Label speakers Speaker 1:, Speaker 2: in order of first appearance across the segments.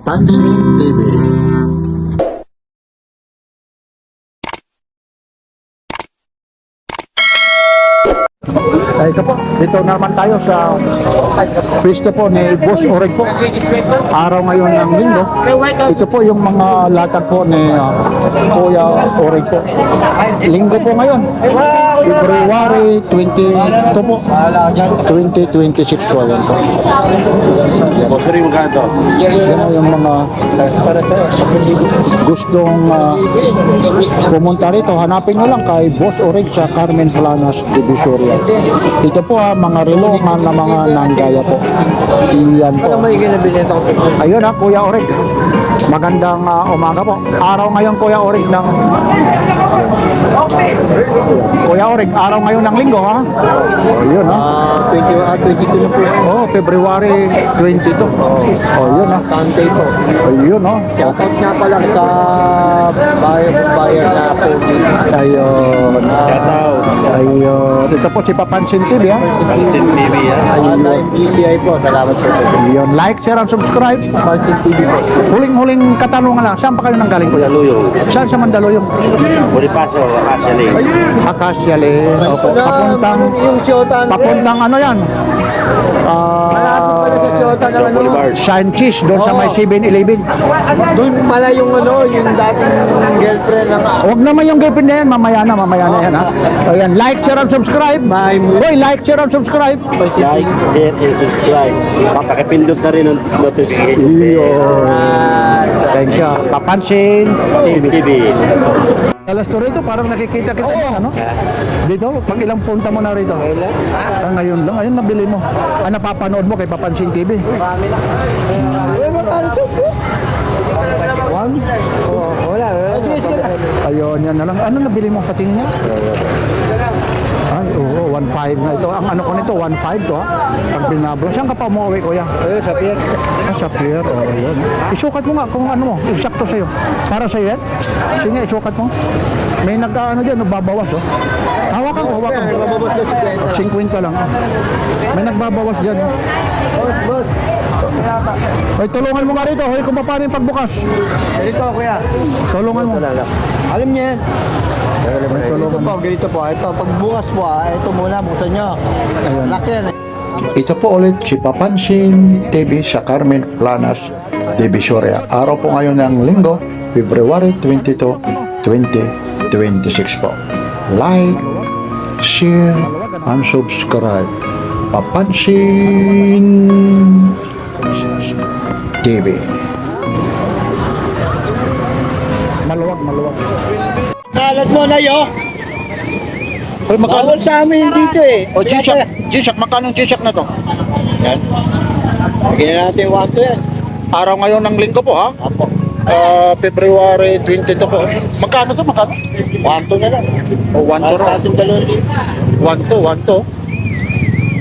Speaker 1: Papansin TV. Ito po, dito naman tayo sa pwesto po ni Boss Orig po. Araw ngayon ng linggo. Ito po yung mga latag po ni Kuya Orig po. Linggo po ngayon, February 22 po, 2026 po. Yan po. Yan yung mga gustong pumunta rito. Hanapin nyo lang kay Boss Orig sa Carmen Planas, Divisoria. Ito po mga relongan na mga nanggaya po. Iyan po. Ayun Kuya Orig. Magandang umaga po. Araw ngayon Kuya Orig ng araw ngayon ng linggo ha. Ayun
Speaker 2: 22 na po.
Speaker 1: February 22. Ayun
Speaker 2: Sunday po.
Speaker 1: Ayun
Speaker 2: Shoutout nga pala sa buyer na po.
Speaker 1: Ayun.
Speaker 2: Shoutout.
Speaker 1: Ayun. Ito po si Papansin TV ha.
Speaker 2: Papansin TV
Speaker 1: Ayun.
Speaker 2: BCI po. Salamat po.
Speaker 1: Ayun. Like, share, and subscribe.
Speaker 2: Papansin TV po.
Speaker 1: Huling katanungan lang. Saan pa kayo nanggaling Kuya?
Speaker 3: Mandaluyong.
Speaker 1: Saan sa Mandaluyong?
Speaker 3: Bonifacio, actually.
Speaker 1: Acacia Lane. Opo.
Speaker 2: Yung Shota.
Speaker 1: Papuntang ano yan?
Speaker 2: Malapit pala sa Shota ng ano.
Speaker 3: Boulevard.
Speaker 1: Sanchez, doon sa may 7-Eleven.
Speaker 2: Doon pala yung yung dating girlfriend ng
Speaker 1: Huwag naman yung girlfriend na yan. Mamaya na yan ha. Ayan. Like, share, and subscribe. Hoy, like, share, and subscribe.
Speaker 3: Like, share, and subscribe. Pakakipindot na rin ang notification.
Speaker 1: Thank you. Papansin TV.
Speaker 3: TV.
Speaker 1: Alas to rito, parang nakikita kita ano? Dito, pag ilang punta mo na rito? Ngayon lang, ayun nabili mo. Napapanood mo kay Papansin TV. One?
Speaker 2: Wala.
Speaker 1: Ayun, yan na lang. Ano nabili mo? Patingin niya? Ay, oo, 1.5 na ito. Ang ano ko nito, 1.5 to ha. Ang binablo. Saan ka pa umuwi, Kuya?
Speaker 2: Sa pier.
Speaker 1: Sa pier, yun. Isukat mo nga kung ano mo, eksakto sa'yo. Para sa'yo yan? Sige, isukat mo. May nag-ano dyan, nagbabawas Hawakan ko. 50 lang. May nagbabawas dyan.
Speaker 2: Boss.
Speaker 1: Hoy, tulungan mo nga rito. Hoy, kung paano yung pagbukas.
Speaker 2: Ganito, kuya.
Speaker 1: Tulungan mo.
Speaker 2: Alam niya yan.
Speaker 1: Tulungan.
Speaker 2: Ganito po. Ito, pagbukas po, ito muna, buksan nyo.
Speaker 1: Ayun.
Speaker 2: Laki yan
Speaker 1: Ito po ulit si Papansin TV sa Carmen Planas, Divisoria. Araw po ngayon ng linggo, February 22, 2026 po. Like, share, and subscribe. Papansin TV. Maluwag.
Speaker 2: Kalat mo na yo.
Speaker 1: Hoy, magkano?
Speaker 2: Bawal sa amin dito
Speaker 1: O, G-Shock, magkano G-Shock na to?
Speaker 2: Yan. Bigyan natin 1 to yan.
Speaker 1: Araw ngayon ng linggo po ha?
Speaker 2: Apo.
Speaker 1: February 22 po. Magkano to?
Speaker 2: 1 to na lang.
Speaker 1: O, 1 to
Speaker 2: Para ating 2,000.
Speaker 1: 1 to.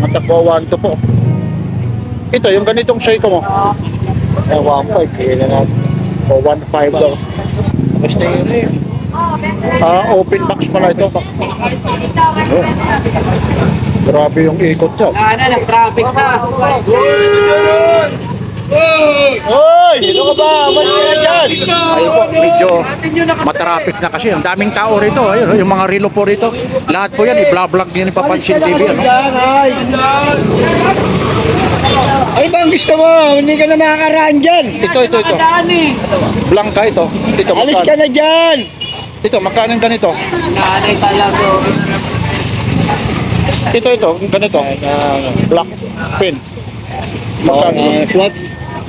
Speaker 1: Matagpo 1 to po. Ito, yung ganitong Seiko mo.
Speaker 2: 1.5. Bigyan na natin.
Speaker 1: O, 1.5 daw.
Speaker 2: Basta yun
Speaker 1: Open box pala ito. Grabe yung ikot niya.
Speaker 4: Traffic na.
Speaker 2: Hoy! Sino ka ba? Mas ka na dyan!
Speaker 1: Ayun po, medyo matraffic na kasi. Ang daming tao rito. Ayun, yung mga relo po rito. Lahat po yan, i-vlog niyo ni Papansin TV. Ano?
Speaker 2: Ay! Ano ba ang gusto mo? Hindi ka na makakaraan dyan!
Speaker 1: Ito. Blanca ito. Ito,
Speaker 2: Alis
Speaker 1: magkano?
Speaker 2: ka na dyan!
Speaker 1: Ito, magkano yung ganito?
Speaker 4: Nanay talaga.
Speaker 1: Ito, ganito. Black pen. Magkano?
Speaker 2: Swat?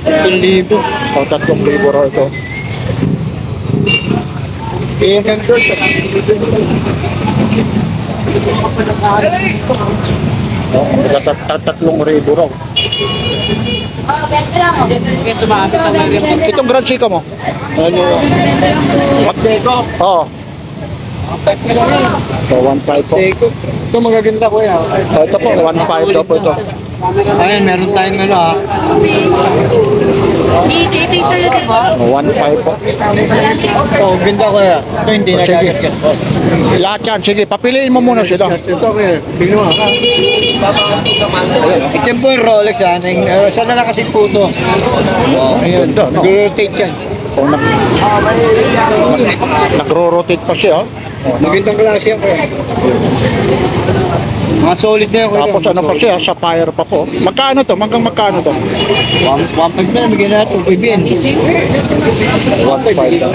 Speaker 2: 3,000.
Speaker 1: O, 3,000 raw ito. Tatlong ribo raw.
Speaker 4: Kaya sumabi sa mga
Speaker 1: Itong Grand Chica mo?
Speaker 2: Ano? Seiko?
Speaker 1: Oo. So, 1.5 po.
Speaker 2: Seiko. Ito magaganda ko yan.
Speaker 1: Ito po, 1.5 daw po ito.
Speaker 2: Ayun, meron tayong ano ha.
Speaker 5: Ito yung sa'yo, di ba?
Speaker 1: 1.5 po.
Speaker 2: Oh, ganda ko ya. Ito hindi
Speaker 1: Sige.
Speaker 2: nagagat.
Speaker 1: Lahat yan. Sige, papiliin mo muna sila.
Speaker 2: Ito ko ya. Bino ha. Ito yung po yung Rolex ha. Siya na lang kasi puto. Oh, ayun.
Speaker 1: Ganda, no?
Speaker 2: Nag-rotate yan.
Speaker 1: O, nagro-rotate pa siya.
Speaker 2: Magandang klase yan kuya. Mga solid na yan kuya.
Speaker 1: Tapos ano pa siya, sapphire pa po. Magkano to? Magkano to?
Speaker 2: 1.5 na bigyan natin. Bibigyan. 1.5 lang.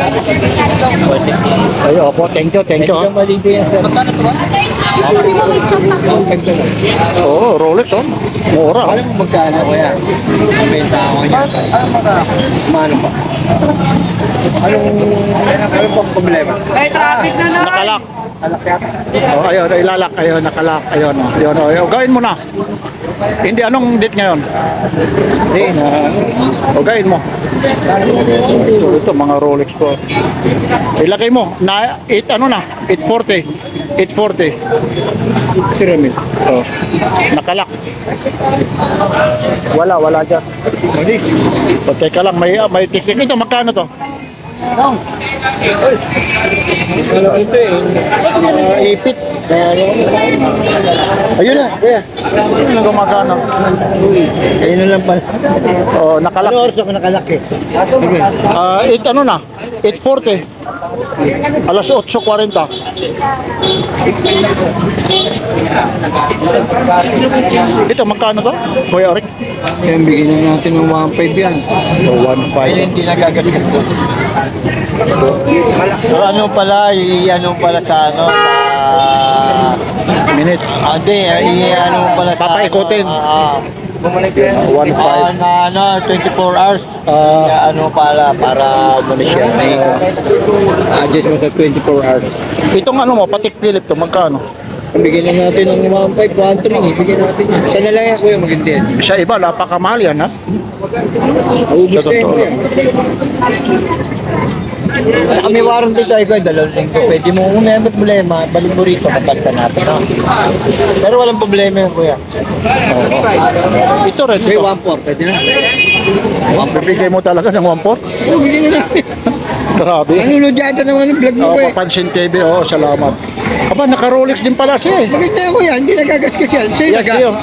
Speaker 1: Ay, opo, thank you.
Speaker 2: Hindi ka malibigyan sir. Magkano to ba? 1.5 lang.
Speaker 1: Oo, Rolex, oh. Mura.
Speaker 2: Alam mo magkano kuya? Benta ako niya. Mano pa? Anong pang problema?
Speaker 4: Ay, traffic na na.
Speaker 1: Nakalak. Oh, ayun, ilalak. Ayun, nakalak. Ayun, oh. Ayun, oh. Ayun, gawin mo na. Hindi, anong date ngayon? O, gawin mo. Ito, mga Rolex ko. Ilagay mo. Na, 840. 840. Pyramid. Oh. Nakalak. Wala dyan. So, teka lang, may technique. Ito, magkano to?
Speaker 2: Ano ito eh?
Speaker 1: Ipit. Ayun na, kuya. Ayun na gumagana.
Speaker 2: Ayun na lang pala.
Speaker 1: Oh, nakalak.
Speaker 2: Ano oras ako nakalaki?
Speaker 1: 8 ano na? 8:40. Alas 8:40. Ito, magkano to? Kuya Rick?
Speaker 2: Yan, bigyan na natin ng 1.5 yan.
Speaker 1: So, 1.5.
Speaker 2: Ayun, hindi nagagasgas ko. Ano pala, ano pala sa ano, sa...
Speaker 1: Minute.
Speaker 2: Hindi, ano pala sa...
Speaker 1: Papaikutin.
Speaker 2: Bumalik
Speaker 1: 1.5.
Speaker 2: na ano, 24 hours. Ano pala, para umuli siya. May adjust mo sa 24 hours.
Speaker 1: Itong ano mo, patik Philip to, magkano?
Speaker 2: Bigyan na natin ng 1.5, 1.3, ibigyan natin yan. Isa na lang yan, kuya, maganda yan.
Speaker 1: Sa iba, napakamahal yan, ha?
Speaker 2: Ubus na yan,
Speaker 1: totoo.
Speaker 2: kuya. Saka may warranty tayo kuya, 2 linggo. Pwede mo kung may problema, balik mo rito, kapagka natin. Ha? Pero walang problema yan, kuya.
Speaker 1: Ito rin,
Speaker 2: May
Speaker 1: ito.
Speaker 2: 1.4, pwede na.
Speaker 1: Bibigay mo talaga ng 1.4?
Speaker 2: Bigyan na natin.
Speaker 1: Grabe.
Speaker 2: Nanonood yata naman ng vlog mo,
Speaker 1: Oh,
Speaker 2: kuya.
Speaker 1: Papansin TV, oh, salamat. Aba, naka-Rolex din pala siya, eh.
Speaker 2: Maganda yan, kuya, hindi nagagasgas yan. Sa'yo
Speaker 1: Yan, sa'yo.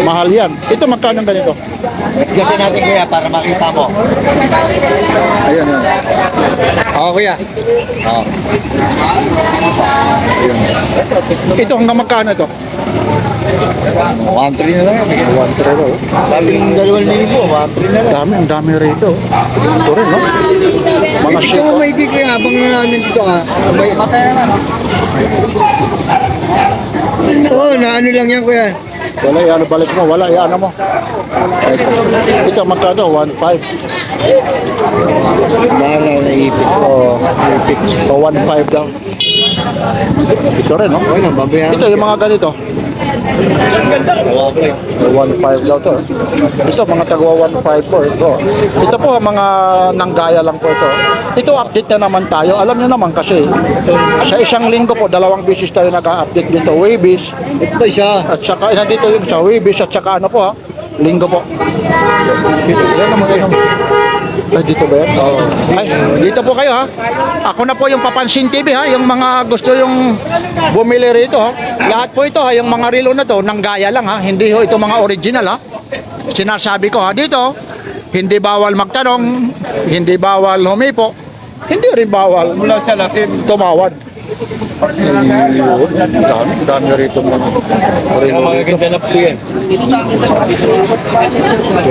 Speaker 1: Mahal yan. ito, magkano ganito?
Speaker 2: Gasgasan natin, kuya, para makita mo.
Speaker 1: Ayun, yun.
Speaker 2: Oo, kuya. Oo.
Speaker 1: Ito, hanggang magkano ito?
Speaker 2: 1.3 na lang yan. bigyan.
Speaker 1: 1.3 raw.
Speaker 2: Sabi ng 2,000, 1.3 na lang.
Speaker 1: Ang dami rito. Ito rin, no? Mga
Speaker 2: Ito
Speaker 1: shit.
Speaker 2: mo may kuya, habang nandito ka. Patay na lang. Oo, na ano lang yan, kuya.
Speaker 1: Wala, ano balik mo. Wala, ano mo. Ito, magkano? 1.5.
Speaker 2: Bahala na ipit.
Speaker 1: Oh, so 1.5 daw. Ito rin, no?
Speaker 2: Ano, babayaran.
Speaker 1: Ito, yung mga ganito. 1.5 daw to. Ito, mga tagwa 1.5 po. Ito po, mga nanggaya lang po ito. Ito, update na naman tayo. Alam nyo naman kasi, sa isang linggo po, 2 beses tayo nag-update dito. Waybis,
Speaker 2: Ito isa.
Speaker 1: at saka, nandito yung sa Waybis, at saka ano po ha, linggo po. Yan naman kayo. Ay, dito ba yan? Oo. Ay, dito po kayo ha. Ako na po yung Papansin TV ha. Yung mga gusto yung bumili rito ha. Lahat po ito ha. Yung mga relo na to, nanggaya lang ha. Hindi ho ito mga original ha. Sinasabi ko ha. Dito, hindi bawal magtanong. Hindi bawal humipo. Hindi rin bawal tumawad. Dami rito mga relo rito.
Speaker 2: Maganda na po yan.
Speaker 1: Ito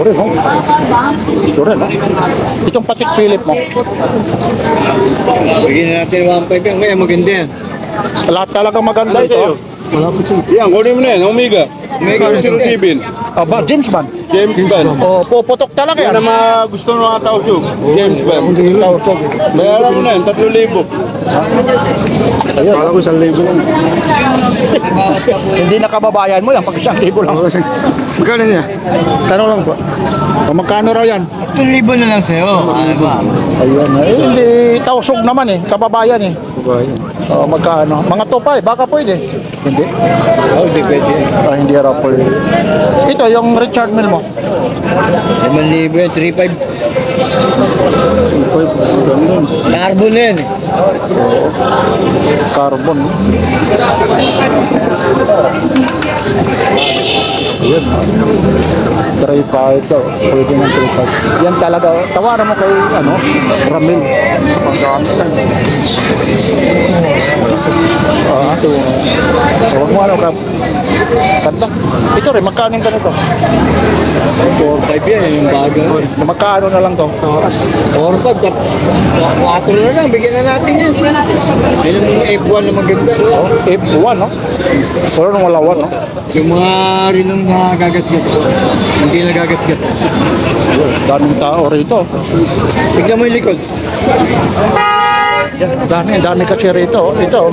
Speaker 1: rin, no? Ito rin, no? Itong Patek Philip mo.
Speaker 2: Bigyan na natin 1.5 yan, kuya, maganda yan.
Speaker 1: Lahat talaga maganda ito. Wala po siya.
Speaker 3: Yan, kunin mo na yan, Omega.
Speaker 2: Omega
Speaker 3: 007.
Speaker 1: Aba, James Bond.
Speaker 3: James Bond.
Speaker 1: O, puputok talaga
Speaker 3: Yan
Speaker 1: yan.
Speaker 3: ang mga gusto ng mga tausog. James Bond.
Speaker 1: Tawag.
Speaker 3: Bayaran mo na yan, 3,000.
Speaker 1: Ayun.
Speaker 3: Kala ko 1,000 lang.
Speaker 1: Hindi nakababayan mo yan pag 1,000 lang.
Speaker 3: Magkano niya?
Speaker 1: Tanong lang po. O, magkano raw yan?
Speaker 2: 2,000 na lang sa'yo. Ano ba?
Speaker 1: Ayun. Eh, hindi tausog naman eh. Kababayan eh. Magkano? Mga topay, baka pwede. Hindi.
Speaker 2: Oh, hindi pwede.
Speaker 1: Hindi raw pwede. Ito, yung Richard Mille mo.
Speaker 2: 5,000 yan, 3,500.
Speaker 1: Ganun.
Speaker 2: Carbon na yan eh.
Speaker 1: Carbon. Ayan. 3.5 daw. Pwede ng 3.5. Yan talaga. Tawaran mo kay, Ramil. Pagkakas ka. Ito. Huwag mo ka. Kanta. Ito rin, magkano yung ganito?
Speaker 2: 4,500 yan, yung bago.
Speaker 1: Magkano na lang to?
Speaker 2: 4,500. 4 na lang, bigyan na natin yan. Ayun yung F1 na maganda.
Speaker 1: F1, no? Pero nung wala 1, no?
Speaker 2: Yung mga rin ng nagagasgat. Hindi nagagasgat.
Speaker 1: Daming tao rito.
Speaker 2: Tignan mo yung likod.
Speaker 1: Dami kasi rito. Ito,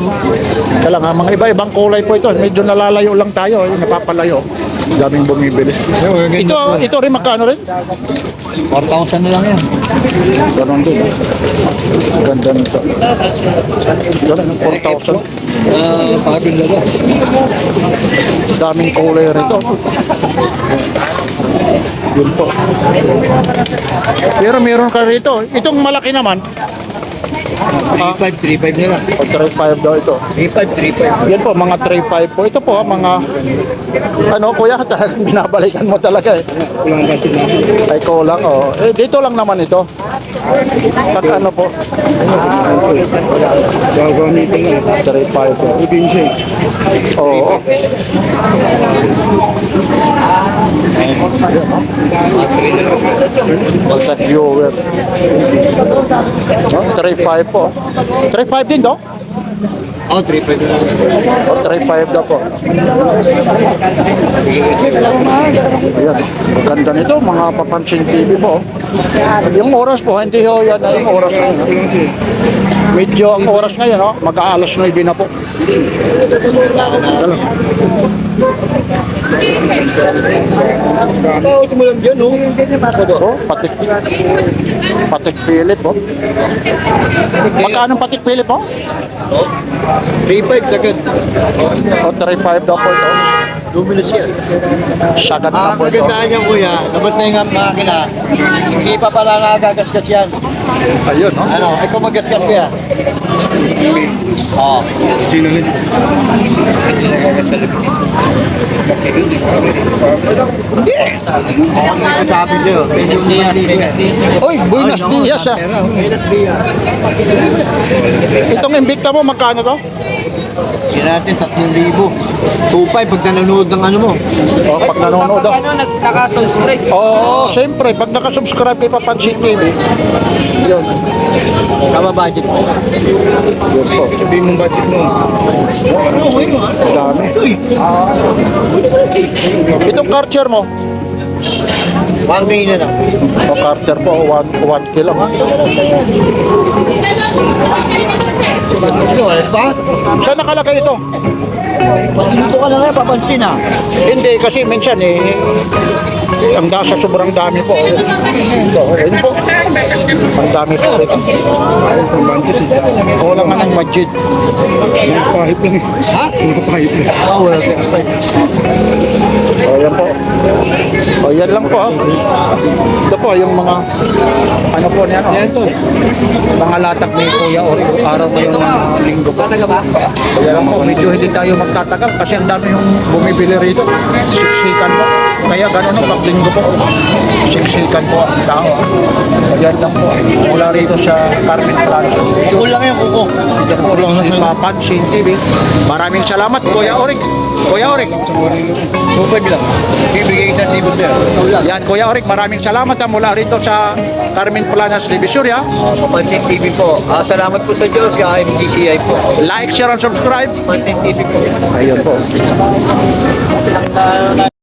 Speaker 1: kailangan mga iba-ibang kulay po ito. Medyo nalalayo lang tayo, napapalayo. Daming bumibili. Ito rin, magkano rin?
Speaker 2: 4,000 na lang yan.
Speaker 1: Ganon din. Ganda nito. Ganon, 4,000.
Speaker 2: Pagod na lang.
Speaker 1: Daming kulay rito. Yun po. Pero meron ka rito. Itong malaki naman.
Speaker 2: 3,500 na lang.
Speaker 1: 3.5 daw ito.
Speaker 2: 3,500.
Speaker 1: Yan po, mga 3.5 po. Ito po, mga kuya, talagang binabalikan mo talaga eh.
Speaker 2: Kulang budget na.
Speaker 1: Ay, kulang, oh. Dito lang naman ito. Pag ano po.
Speaker 2: Gagamitin na.
Speaker 1: 3.5 po.
Speaker 2: Ibig siya.
Speaker 1: Oo. Contact viewer. 3.5 po. 3.5 din, do?
Speaker 2: Oh, 3,500 na lang.
Speaker 1: 3.5 daw po. Ayan. Maganda nito, mga papansin TV po. Yung oras po, hindi ho yan yung oras ngayon. Medyo ang oras ngayon, mag-aalas 9 na po.
Speaker 2: Oo, simulan dyan, no?
Speaker 1: Oh, patik Philip po. Magkano patik Philip po?
Speaker 2: 3,500 sagad.
Speaker 1: O 3.5 daw po ito.
Speaker 2: 2 minutes yan.
Speaker 1: Sagad na po ito.
Speaker 2: Magandaan niya, kuya. Labas na yung makina. Hindi pa pala nagagasgas yan.
Speaker 1: Ayun, no?
Speaker 2: Ano, ikaw magasgas kuya. Oo. Sino rin? Hindi. Ako na sabi sa'yo. Medyo
Speaker 1: Uy, Buenos Dias ah.
Speaker 2: Buenos Dias.
Speaker 1: Itong Invicta mo, magkano to?
Speaker 2: Hindi natin 3,000. 2,500 pag nanonood ng ano mo.
Speaker 1: O, pag nanonood daw.
Speaker 4: Naka-subscribe.
Speaker 1: Oo, siyempre, pag nakasubscribe kay Papansin TV, yun.
Speaker 2: Kama budget mo.
Speaker 1: Yun po.
Speaker 2: Sabihin mong budget mo.
Speaker 1: Ang dami. Itong Karcher mo,
Speaker 2: 1K na lang.
Speaker 1: o Carter po, 1 kilo.
Speaker 2: Ano, ano ba?
Speaker 1: Saan nakalagay ito?
Speaker 2: Dito ka na nga, papansin ah.
Speaker 1: Hindi, kasi minsan ang sa sobrang dami po. Ito, ayun po. Ang dami po rito. Kulang nga ng budget. Pahip lang.
Speaker 2: Ha?
Speaker 1: Pahip lang.
Speaker 2: Oo, wala ka.
Speaker 1: O, yan po. O, yan lang po. Ito po, yung mga ano po niyan. Mga latag ni Kuya Ori. Araw ngayon ng linggo po. Kaya lang po, medyo hindi tayo magtatagal kasi ang dami yung bumibili rito. Siksikan po. Kaya gano'n no, pag linggo po. Siksikan po ang tao. Kaya lang po. Mula rito sa Carmen Plaza.
Speaker 2: Kulang yung kuko.
Speaker 1: Ito po lang sa Papansin TV. Maraming salamat, Kuya Orik. Kuya Orik.
Speaker 2: 2,500 lang. Bibigay isang libo sa'yo.
Speaker 1: Yan, Kuya Orik, maraming salamat mula rito sa Carmen Planas, Divisoria.
Speaker 2: Papansin TV po. Salamat po sa Diyos, kaya MDCI po.
Speaker 1: Like, share, and subscribe.
Speaker 2: Papansin TV po.
Speaker 1: Ayun po.